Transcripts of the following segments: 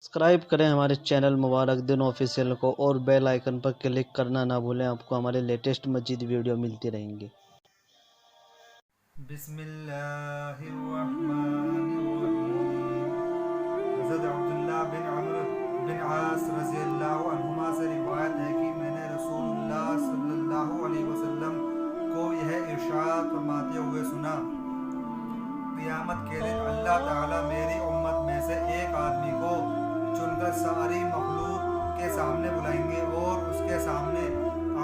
Subscribe کریں ہمارے channel مبارک دن official کو اور بیل آئیکن پر کلک کرنا نہ بھولیں، آپ کو ہمارے لیٹسٹ مزید ویڈیو ملتی رہیں گی۔ بسم اللہ الرحمن الرحیم۔ حضرت عبداللہ بن عمرو بن عاص رضی اللہ عنہما سے روایت ہے کہ میں نے رسول اللہ صلی اللہ علیہ وسلم کو یہ ارشاد فرماتے ہوئے سنا، قیامت کے دن اللہ تعالیٰ میری امت میں سے ایک آدمی کو چن کر ساری مخلوق کے سامنے بلائیں گے اور اس کے سامنے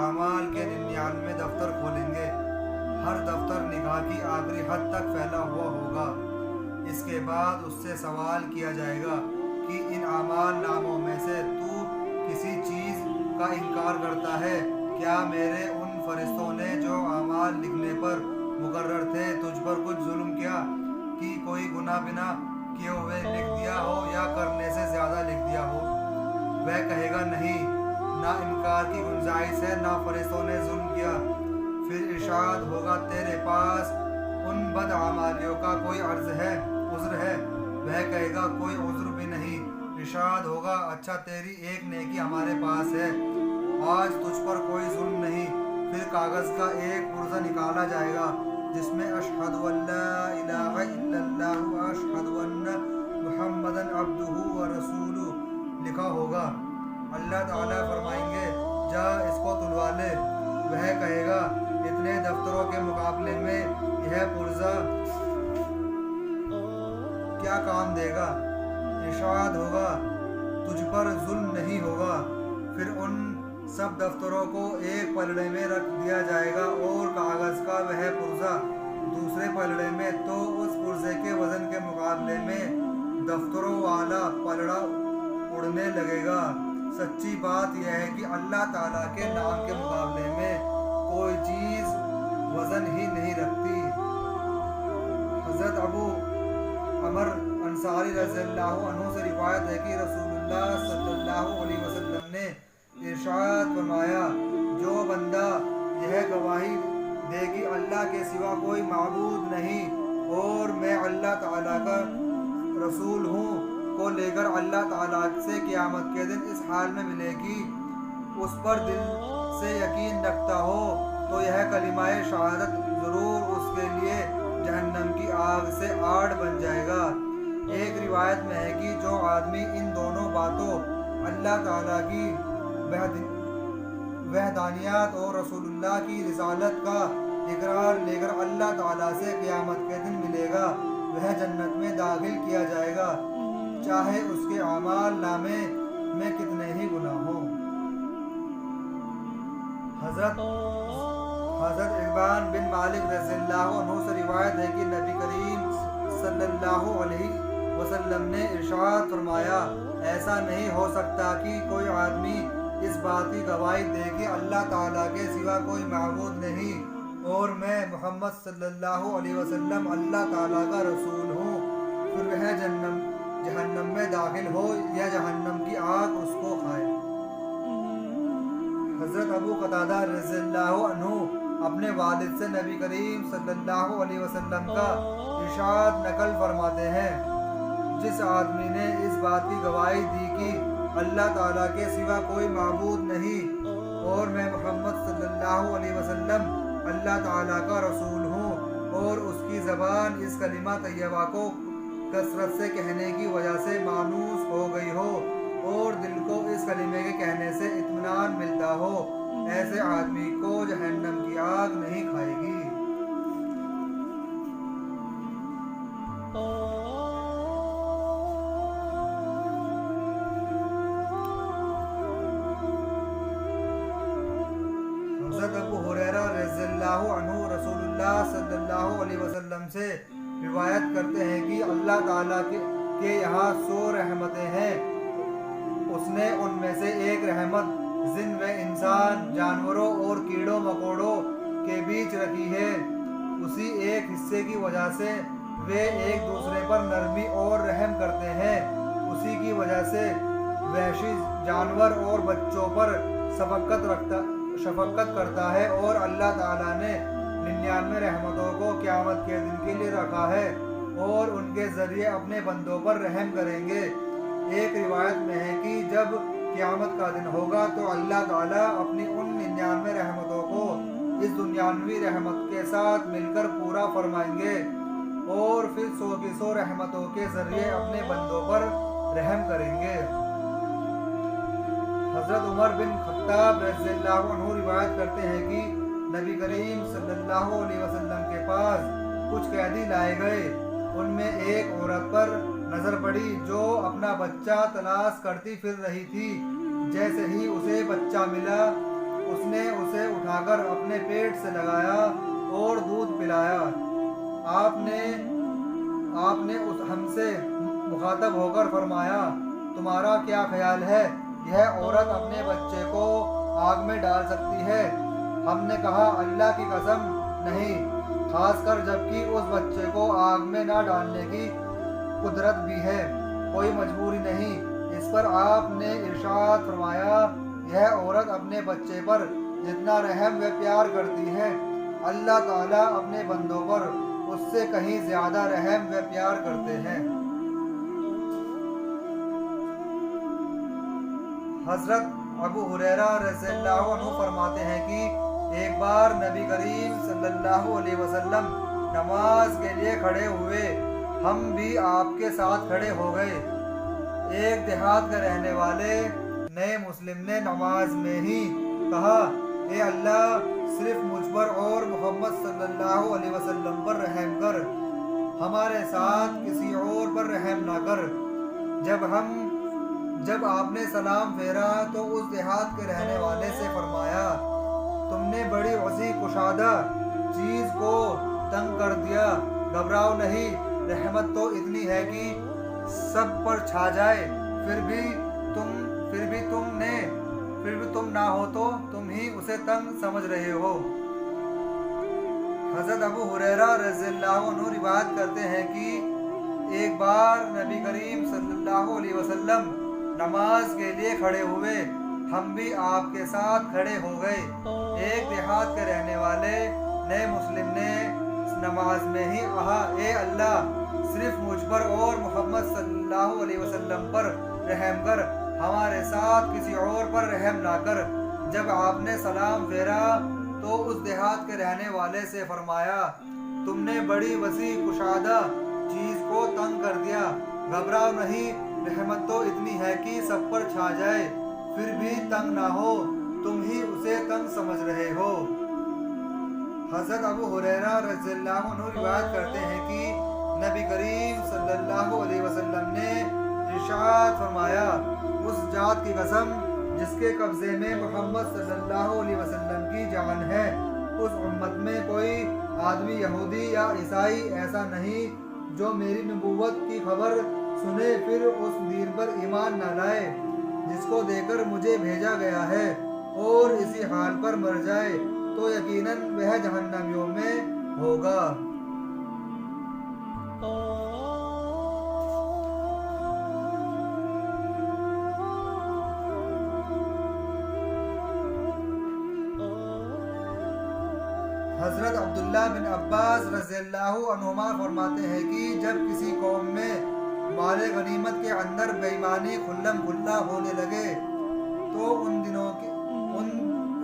اعمال کے 99 دفتر کھولیں گے۔ ہر دفتر نگاہ کی آخری حد تک پھیلا ہوا ہوگا۔ اس کے بعد اس سے سوال کیا جائے گا کہ ان اعمال ناموں میں سے تو کسی چیز کا انکار کرتا ہے؟ کیا میرے ان فرشتوں نے جو اعمال لکھنے پر مقرر تھے تجھ پر کچھ ظلم کیا کہ کوئی گناہ بنا کیے ہوئے لکھ دیا ہو یا کرنے سے زیادہ لکھ دیا ہو؟ وہ کہے گا نہیں، نہ انکار کی گنجائش ہے، نہ فرشتوں نے ظلم کیا۔ پھر ارشاد ہوگا تیرے پاس ان بدعمالیوں کا کوئی عذر ہے؟ وہ کہے گا کوئی عذر بھی نہیں۔ ارشاد ہوگا اچھا تیری ایک نیکی ہمارے پاس ہے، آج تجھ پر کوئی ظلم نہیں۔ پھر کاغذ کا ایک پرزہ نکالا جائے گا جس میں اشہد ان لا الہ الا اللہ و اشہد ان محمدن عبدہ و رسولہ لکھا ہوگا۔ اللہ تعالیٰ فرمائیں گے جا اس کو تلوا لے۔ وہ کہے گا اتنے دفتروں کے مقابلے میں یہ پرزہ کیا کام دے گا؟ ارشاد ہوگا تجھ پر ظلم نہیں ہوگا۔ پھر ان سب دفتروں کو ایک پلڑے میں رکھ دیا جائے گا اور کاغذ کا وہ پرزہ دوسرے پلڑے میں، تو اس پرزے کے وزن کے مقابلے میں دفتروں والا پلڑا اڑنے لگے گا۔ سچی بات یہ ہے کہ اللہ تعالیٰ کے نام کے مقابلے میں کوئی چیز وزن ہی نہیں رکھتی۔ حضرت ابو عمر انصاری رضی اللہ عنہ سے روایت ہے کہ رسول اللہ صلی اللہ علیہ وسلم نے ارشاد فرمایا جو بندہ یہ گواہی دے کہ اللہ کے سوا کوئی معبود نہیں اور میں اللہ تعالیٰ کا رسول ہوں کو لے کر اللہ تعالیٰ سے قیامت کے دن اس حال میں ملے گی اس پر دل سے یقین رکھتا ہو تو یہ کلمہ شہادت ضرور اس کے لیے جہنم کی آگ سے آڑ بن جائے گا۔ ایک روایت میں ہے کہ جو آدمی ان دونوں باتوں اللہ تعالیٰ کی وحدانیت اور رسول اللہ کی رسالت کا اقرار لے کر اللہ تعالیٰ سے قیامت کے دن ملے گا وہ جنت میں داخل کیا جائے گا، چاہے اس کے اعمال نامے میں کتنے ہی گناہ ہوں۔ حضرت عقبان بن مالک رضی اللہ عنہ سے روایت ہے کہ نبی کریم صلی اللہ علیہ وسلم نے ارشاد فرمایا ایسا نہیں ہو سکتا کہ کوئی آدمی اس بات کی گواہی دے کہ اللہ تعالیٰ کے سوا کوئی معبود نہیں اور میں محمد صلی اللہ علیہ وسلم اللہ تعالیٰ کا رسول ہوں، پھر وہ جہنم میں داخل ہو یا جہنم کی آگ اس کو کھائے۔ حضرت ابو قتادہ رضی اللہ عنہ اپنے والد سے نبی کریم صلی اللہ علیہ وسلم کا ارشاد نقل فرماتے ہیں جس آدمی نے اس بات کی گواہی دی کہ اللہ تعالیٰ کے سوا کوئی معبود نہیں اور میں محمد صلی اللہ علیہ وسلم اللہ تعالیٰ کا رسول ہوں اور اس کی زبان اس کلمہ طیبہ کو کثرت سے کہنے کی وجہ سے مانوس ہو گئی ہو اور دل کو اس کلمے کے کہنے سے اطمینان ملتا ہو، ایسے آدمی کو جہنم کی آگ نہیں کھائے گی۔ حضرت ابو ہریرہ رضی اللہ عنہ رسول اللہ صلی اللہ علیہ وسلم سے روایت کرتے ہیں کہ اللہ تعالیٰ کے یہاں 100 رحمتیں ہیں، اس نے ان میں سے ایک رحمت جن و انسان، جانوروں اور کیڑوں مکوڑوں کے بیچ رکھی ہے، اسی ایک حصے کی وجہ سے وہ ایک دوسرے پر نرمی اور رحم کرتے ہیں، اسی کی وجہ سے وحشی جانور اور بچوں پر شفقت کرتا ہے اور اللہ تعالیٰ نے 99 رحمتوں کو قیامت کے دن کے لیے رکھا ہے اور ان کے ذریعے اپنے بندوں پر رحم کریں گے۔ ایک روایت میں ہے کہ جب قیامت کا دن ہوگا تو اللہ تعالیٰ اپنی ان 99 رحمتوں کو اس دنیاوی رحمت کے ساتھ مل کر پورا فرمائیں گے اور پھر 100 کی 100 رحمتوں کے ذریعے اپنے بندوں پر رحم کریں گے۔ حضرت عمر بن خطاب رضی اللہ عنہ روایت کرتے ہیں کہ نبی کریم صلی اللہ علیہ وسلم کے پاس کچھ قیدی لائے گئے۔ ان میں ایک عورت پر نظر پڑی جو اپنا بچہ تلاش کرتی پھر رہی تھی۔ جیسے ہی اسے بچہ ملا اس نے اسے اٹھا کر اپنے پیٹ سے لگایا اور دودھ پلایا۔ آپ نے ہم سے مخاطب ہو کر فرمایا، تمہارا کیا خیال ہے، یہ عورت اپنے بچے کو آگ میں ڈال سکتی ہے؟ ہم نے کہا، اللہ کی قسم نہیں، خاص کر جبکہ اس بچے کو آگ میں نہ ڈالنے کی قدرت بھی ہے، کوئی مجبوری نہیں۔ اس پر آپ نے ارشاد فرمایا، یہ عورت اپنے بچے پر جتنا رحم و پیار کرتی ہے، اللہ تعالیٰ اپنے بندوں پر اس سے کہیں زیادہ رحم و پیار کرتے ہیں۔ حضرت ابو ہریرہ رضی اللہ عنہ فرماتے ہیں کہ ایک بار نبی کریم صلی اللہ علیہ وسلم نماز کے لیے کھڑے ہوئے، ہم بھی آپ کے ساتھ کھڑے ہو گئے۔ ایک دیہات کے رہنے والے نئے مسلم نے نماز میں ہی کہا، اے اللہ، صرف مجھ پر اور محمد صلی اللہ علیہ وسلم پر رحم کر، ہمارے ساتھ کسی اور پر رحم نہ کر۔ جب آپ نے سلام پھیرا تو اس دیہات کے رہنے والے سے فرمایا، تم نے بڑی وسیع کشادہ چیز کو تنگ کر دیا، گھبراؤ نہیں، رحمت تو اتنی ہے کہ سب پر چھا جائے، پھر بھی تم نہ ہو تو تم ہی اسے تنگ سمجھ رہے ہو۔ حضرت ابو ہریرہ رضی اللہ عنہ روایت کرتے ہیں کہ ایک بار نبی کریم صلی اللہ علیہ وسلم نماز کے لیے کھڑے ہوئے، ہم بھی آپ کے ساتھ کھڑے ہو گئے۔ ایک دیہات کے رہنے والے نئے مسلم نے نماز میں ہی کہا، اے اللہ، صرف مجھ پر اور محمد صلی اللہ علیہ وسلم پر رحم کر، ہمارے ساتھ کسی اور پر رحم نہ کر۔ جب آپ نے سلام پھیرا تو اس دیہات کے رہنے والے سے فرمایا، تم نے بڑی وسیع کشادہ چیز کو تنگ کر دیا، گھبراؤ نہیں، رحمت تو اتنی ہے کہ سب پر چھا جائے، پھر بھی تنگ نہ ہو، تم ہی اسے تنگ سمجھ رہے ہو۔ حضرت ابو ہریرہ رضی اللہ عنہ روایت کرتے ہیں کہ نبی کریم صلی اللہ علیہ وسلم نے ارشاد فرمایا، اس ذات کی قسم جس کے قبضے میں محمد صلی اللہ علیہ وسلم کی جان ہے، اس امت میں کوئی آدمی یہودی یا عیسائی ایسا نہیں جو میری نبوت کی خبر سنے پھر اس دین پر ایمان نہ لائے جس کو دے کر مجھے بھیجا گیا ہے، اور اسی حال پر مر جائے تو یقیناً وہ جہنمیوں میں ہوگا۔ حضرت عبداللہ بن عباس رضی اللہ عنہما فرماتے ہیں کہ جب کسی قوم میں مال غنیمت کے اندر بے ایمانی کھلم کھلا ہونے لگے تو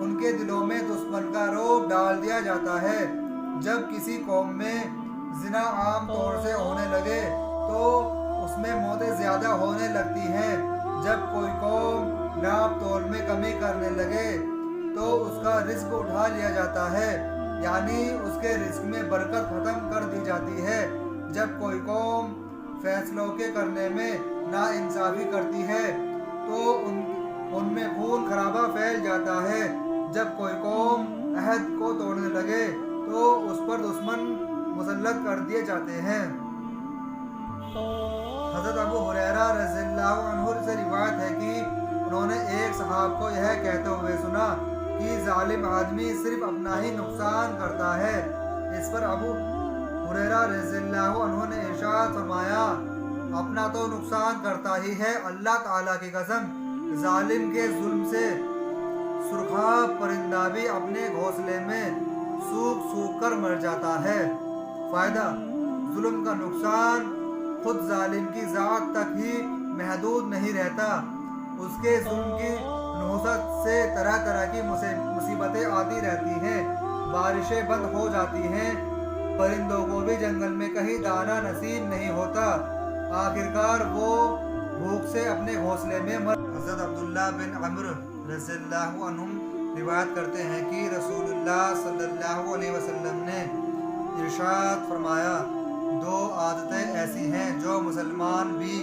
ان کے دلوں میں دشمن کا رعب ڈال دیا جاتا ہے۔ جب کسی قوم میں زنا عام طور سے ہونے لگے تو اس میں موتیں زیادہ ہونے لگتی ہیں۔ جب کوئی قوم ناپ تول میں کمی کرنے لگے تو اس کا رزق اٹھا لیا جاتا ہے، یعنی اس کے رزق میں برکت ختم کر دی جاتی ہے۔ جب کوئی قوم فیصلوں کے کرنے میں ناانصافی کرتی ہے تو ان میں خون خرابہ پھیل جاتا ہے۔ جب کوئی قوم عہد کو توڑنے لگے تو اس پر دشمن مسلط کر دیے جاتے ہیں۔ حضرت ابو ہریرہ رضی اللہ عنہ سے روایت ہے کہ انہوں نے ایک صحابی کو یہ کہتے ہوئے سنا کہ ظالم آدمی صرف اپنا ہی نقصان کرتا ہے۔ اس پر ابو ہریرہ رضی اللہ عنہ نے ارشاد فرمایا، اپنا تو نقصان کرتا ہی ہے، اللہ تعالیٰ کی قسم، ظالم کے ظلم سے سرخاب پرندہ بھی اپنے گھونسلے میں سوکھ سوکھ کر مر جاتا ہے۔ فائدہ: ظلم کا نقصان خود ظالم کی ذات تک ہی محدود نہیں رہتا، اس کے ظلم کی نحوست سے طرح طرح کی مصیبتیں آتی رہتی ہیں، بارشیں بند ہو جاتی ہیں، پرندوں کو بھی جنگل میں کہیں دانہ نصیب نہیں ہوتا، آخرکار وہ بھوک سے اپنے گھونسلے میں حضرت عبداللہ بن عمرو رضی اللہ عنہم روایت کرتے ہیں کہ رسول اللہ صلی اللہ علیہ وسلم نے ارشاد فرمایا، دو عادتیں ایسی ہیں جو مسلمان بھی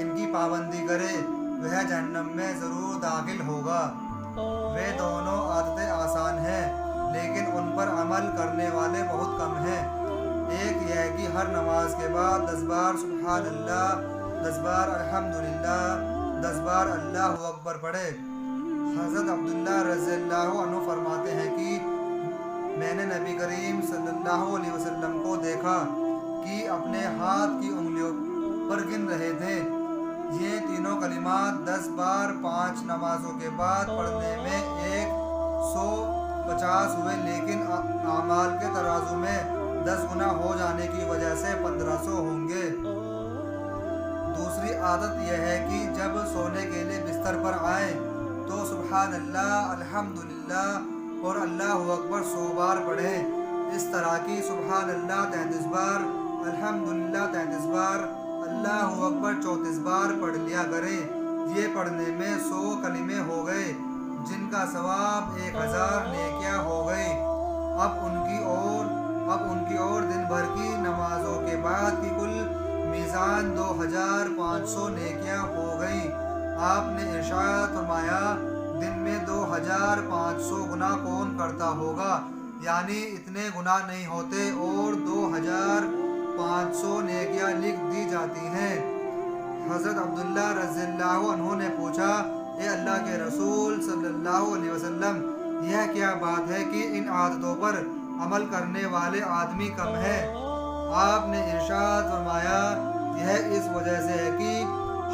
ان کی پابندی کرے وہ جہنم میں ضرور داخل ہوگا۔ وہ دونوں عادتیں آسان ہیں لیکن ان پر عمل کرنے والے بہت کم ہیں۔ ایک یہ ہے کہ ہر نماز کے بعد 10 بار سبحان اللہ، 10 بار الحمدللہ، 10 بار اللہ اکبر پڑھے۔ حضرت عبداللہ رضی اللہ عنہ فرماتے ہیں کہ میں نے نبی کریم صلی اللہ علیہ وسلم کو دیکھا کہ اپنے ہاتھ کی انگلیوں پر گن رہے تھے۔ یہ تینوں کلمات 10 بار 5 نمازوں کے بعد پڑھنے میں 150 ہوئے، لیکن اعمال کے ترازو میں 10 گنا ہو جانے کی وجہ سے 1500 ہوں گے۔ دوسری عادت یہ ہے کہ جب سونے کے لیے بستر پر آئیں تو سبحان اللہ، الحمدللہ اور اللہ اکبر 100 بار پڑھیں۔ اس طرح کی سبحان اللہ 33 بار، الحمدللہ 33 بار، اللہ اکبر 34 بار پڑھ لیا کریں۔ یہ پڑھنے میں 100 کلمے ہو گئے جن کا ثواب 1000 نیکیاں ہو گئی۔ اب ان کی اور دن بھر کی نمازوں کے بعد کی کل میزان 2500 نیکیاں ہو گئی۔ آپ نے ارشاد فرمایا، دن میں 2500 گناہ کون کرتا ہوگا؟ یعنی اتنے گناہ نہیں ہوتے اور 2500 نیکیاں لکھ دی جاتی ہیں۔ حضرت عبداللہ رضی اللہ عنہ نے پوچھا، اے اللہ کے رسول صلی اللہ علیہ وسلم، یہ کیا بات ہے کہ ان عادتوں پر عمل کرنے والے آدمی کم ہیں؟ آپ نے ارشاد فرمایا، یہ اس وجہ سے ہے کہ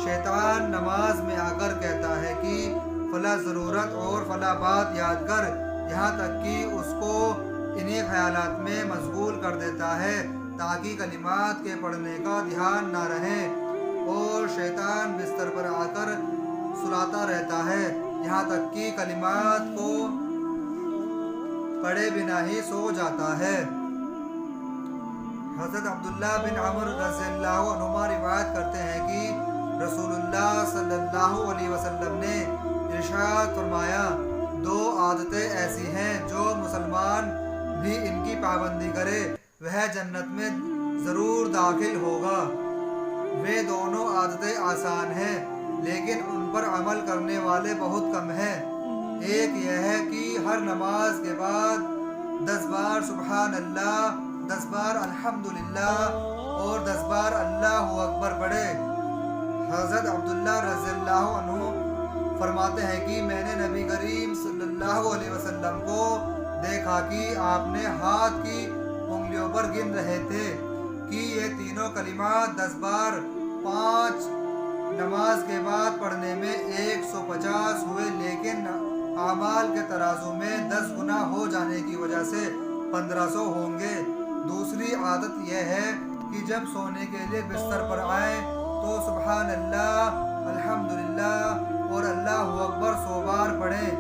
شیطان نماز میں آ کر کہتا ہے کہ فلاں ضرورت اور فلاں بات یاد کر، یہاں تک کہ اس کو انہی خیالات میں مشغول کر دیتا ہے تاکہ کلمات کے پڑھنے کا دھیان نہ رہے، اور شیطان بستر پر آ کر سلاتا رہتا ہے یہاں تک کہ کلمات کو پڑھے بنا ہی سو جاتا ہے۔ حضرت عبداللہ بن عمرو رضی اللہ عنہما روایت کرتے ہیں کہ رسول اللہ صلی اللہ علیہ وسلم نے ارشاد فرمایا، 2 عادتیں ایسی ہیں جو مسلمان بھی ان کی پابندی کرے وہ جنت میں ضرور داخل ہوگا۔ وہ دونوں عادتیں آسان ہیں لیکن ان پر عمل کرنے والے بہت کم ہیں۔ ایک یہ ہے کہ ہر نماز کے بعد 10 بار سبحان اللہ، 10 بار الحمدللہ اور 10 بار اللہ اکبر پڑھے۔ حضرت عبداللہ رضی اللہ عنہ فرماتے ہیں کہ میں نے نبی کریم صلی اللہ علیہ وسلم کو دیکھا کہ آپ نے ہاتھ کی انگلیوں پر گن رہے تھے کہ یہ تینوں کلمات 10 بار 5 نماز کے بعد پڑھنے میں 150 ہوئے، لیکن اعمال کے ترازو میں 10 گنا ہو جانے کی وجہ سے 1500 ہوں گے۔ دوسری عادت یہ ہے کہ جب سونے کے لیے بستر پر آئیں تو سبحان اللہ، الحمدللہ اور اللہ اکبر 100 بار پڑھیں۔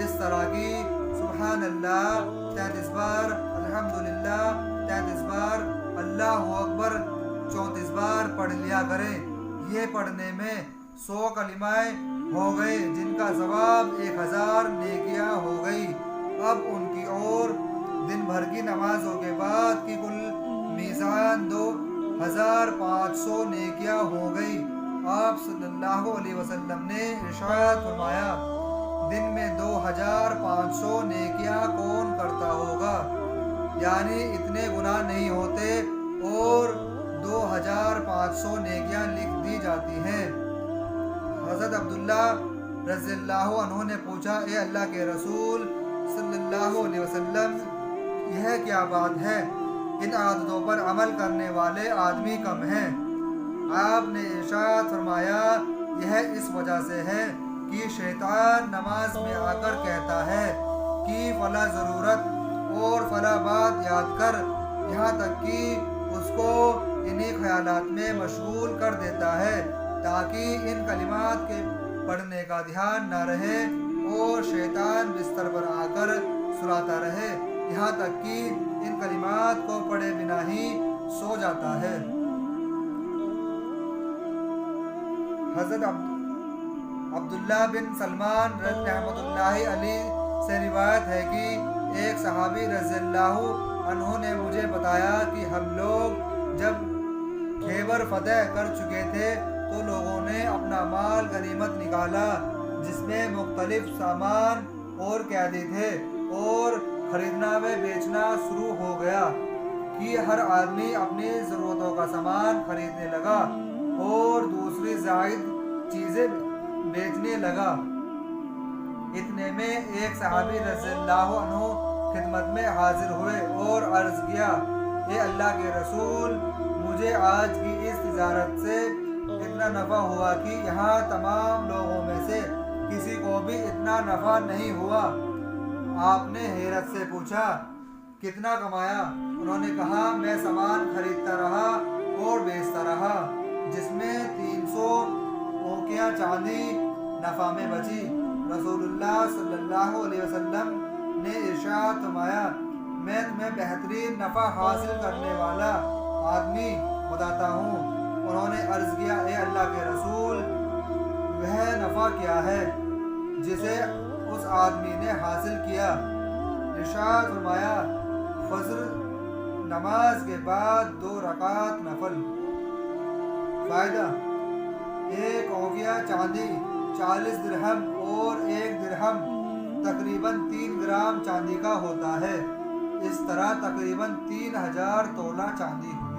اس طرح کی سبحان اللہ 33 بار، الحمدللہ 33 بار، اللہ اکبر 34 بار پڑھ لیا کریں۔ یہ پڑھنے میں 100 کلمائیں ہو گئے جن کا ثواب 1000 نیکیاں ہو گئی۔ اب ان کی اور دن بھر کی نمازوں کے بعد کی کل میزان 2500 نیکیاں ہو گئی۔ آپ صلی اللہ علیہ وسلم نے ارشاد فرمایا، دن میں 2500 نیکیاں کون کرتا ہوگا؟ یعنی اتنے گناہ نہیں ہوتے اور 2500 نیکیاں لکھ دی جاتی ہیں۔ حضرت عبداللہ رضی اللہ عنہ نے پوچھا، اے اللہ کے رسول صلی اللہ علیہ وسلم، یہ کیا بات ہے؟ ان عادتوں پر عمل کرنے والے آدمی کم ہیں۔ آپ نے ارشاد فرمایا، یہ اس وجہ سے ہے کہ شیطان نماز میں آ کر کہتا ہے کہ فلاں ضرورت اور فلاں بات یاد کر، یہاں تک کہ اس کو انہی خیالات میں مشغول کر دیتا ہے تاکہ ان کلمات کے پڑھنے کا دھیان نہ رہے اور شیطان بستر پر آ کر سلاتا رہے، یہاں تک کہ ان کلمات کو پڑھے بنا ہی سو جاتا ہے۔ حضرت عبداللہ بن سلمان رحمۃ اللہ علیہ سے روایت ہے کہ ایک صحابی رضی اللہ عنہ نے مجھے بتایا کہ ہم لوگ جب خیبر فتح کر چکے تھے تو لوگوں نے اپنا مال غنیمت نکالا، جس میں مختلف سامان اور قیدی تھے، اور خریدنا و بیچنا شروع ہو گیا کہ ہر آدمی اپنی ضرورتوں کا سامان خریدنے لگا اور دوسری زائد چیزیں بیچنے لگا۔ اتنے میں ایک صحابی رضی اللہ عنہ خدمت میں حاضر ہوئے اور عرض کیا، اے اللہ کے رسول، مجھے آج کی اس تجارت سے اتنا نفع ہوا کہ یہاں تمام لوگوں میں سے کسی کو بھی اتنا نفع نہیں ہوا۔ آپ نے حیرت سے پوچھا، کتنا کمایا؟ انہوں نے کہا، میں سامان خریدتا رہا اور بیچتا رہا، جس میں 300 اوقیاں چاندی نفع میں بچی۔ رسول اللہ صلی اللہ علیہ وسلم نے ارشاد فرمایا، میں تمہیں بہترین نفع حاصل کرنے والا آدمی بتاتا ہوں۔ انہوں نے عرض کیا، اے اللہ کے رسول، وہ نفع کیا ہے جسے اس آدمی نے حاصل کیا؟ ارشاد فرمایا، فجر نماز کے بعد 2 رکعت نفل۔ فائدہ: 1 اوقیہ چاندی 40 درہم اور 1 درہم تقریباً 3 گرام چاندی کا ہوتا ہے۔ اس طرح تقریباً 3000 تولہ چاندی ہوئی۔